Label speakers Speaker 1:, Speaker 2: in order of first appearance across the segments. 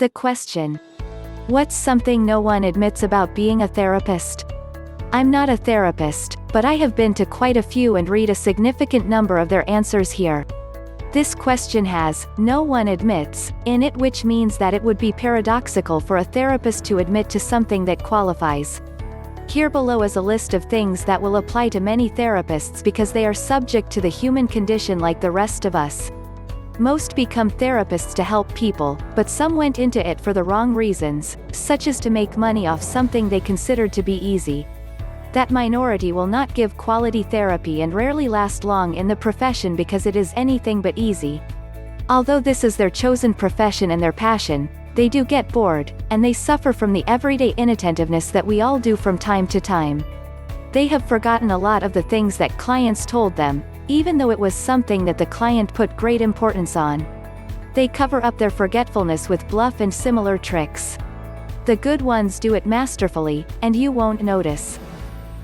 Speaker 1: The question. What's something no one admits about being a therapist? I'm not a therapist, but I have been to quite a few and read a significant number of their answers here. This question has, no one admits, in it, which means that it would be paradoxical for a therapist to admit to something that qualifies. Here below is a list of things that will apply to many therapists because they are subject to the human condition like the rest of us. Most become therapists to help people, but some went into it for the wrong reasons, such as to make money off something they considered to be easy. That minority will not give quality therapy and rarely last long in the profession because it is anything but easy. Although this is their chosen profession and their passion, they do get bored, and they suffer from the everyday inattentiveness that we all do from time to time. They have forgotten a lot of the things that clients told them, even though it was something that the client put great importance on. They cover up their forgetfulness with bluff and similar tricks. The good ones do it masterfully, and you won't notice.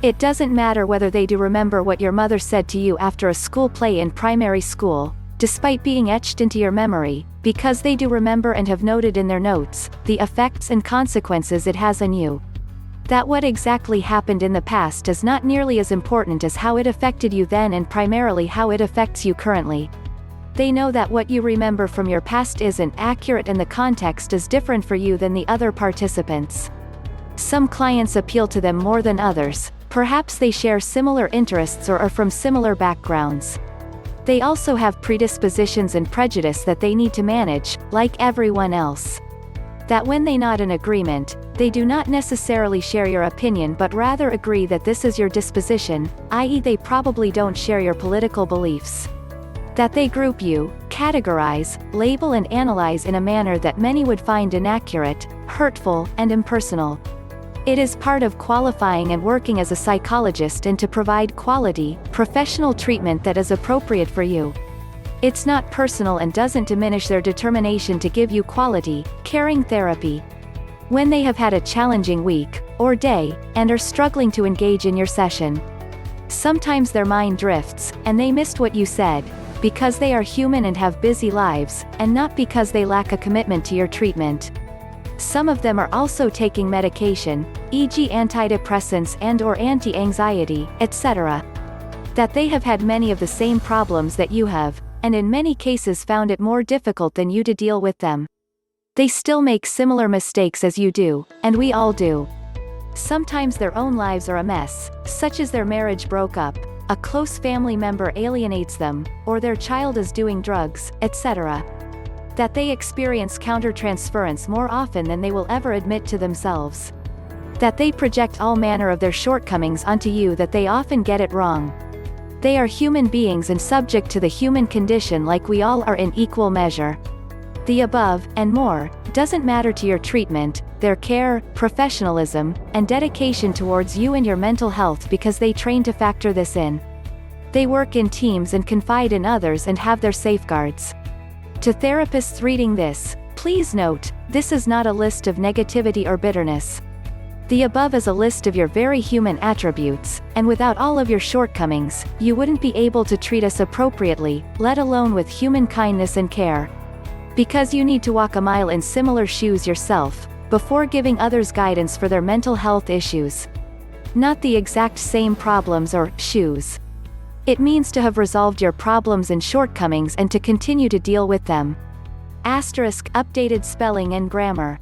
Speaker 1: It doesn't matter whether they do remember what your mother said to you after a school play in primary school, despite being etched into your memory, because they do remember and have noted in their notes the effects and consequences it has on you. That what exactly happened in the past is not nearly as important as how it affected you then and primarily how it affects you currently. They know that what you remember from your past isn't accurate and the context is different for you than the other participants. Some clients appeal to them more than others, perhaps they share similar interests or are from similar backgrounds. They also have predispositions and prejudice that they need to manage, like everyone else. That when they nod in agreement, they do not necessarily share your opinion but rather agree that this is your disposition, i.e. they probably don't share your political beliefs. That they group you, categorize, label and analyze in a manner that many would find inaccurate, hurtful, and impersonal. It is part of qualifying and working as a psychologist and to provide quality, professional treatment that is appropriate for you. It's not personal and doesn't diminish their determination to give you quality, caring therapy. When they have had a challenging week, or day, and are struggling to engage in your session. Sometimes their mind drifts, and they missed what you said, because they are human and have busy lives, and not because they lack a commitment to your treatment. Some of them are also taking medication, e.g. antidepressants and/or anti-anxiety, etc. That they have had many of the same problems that you have, and in many cases found it more difficult than you to deal with them. They still make similar mistakes as you do, and we all do. Sometimes their own lives are a mess, such as their marriage broke up, a close family member alienates them, or their child is doing drugs, etc. That they experience countertransference more often than they will ever admit to themselves. That they project all manner of their shortcomings onto you, that they often get it wrong. They are human beings and subject to the human condition like we all are in equal measure. The above, and more, doesn't matter to your treatment, their care, professionalism, and dedication towards you and your mental health because they train to factor this in. They work in teams and confide in others and have their safeguards. To therapists reading this, please note, this is not a list of negativity or bitterness. The above is a list of your very human attributes, and without all of your shortcomings, you wouldn't be able to treat us appropriately, let alone with human kindness and care. Because you need to walk a mile in similar shoes yourself, before giving others guidance for their mental health issues. Not the exact same problems or shoes. It means to have resolved your problems and shortcomings and to continue to deal with them. * Updated spelling and grammar.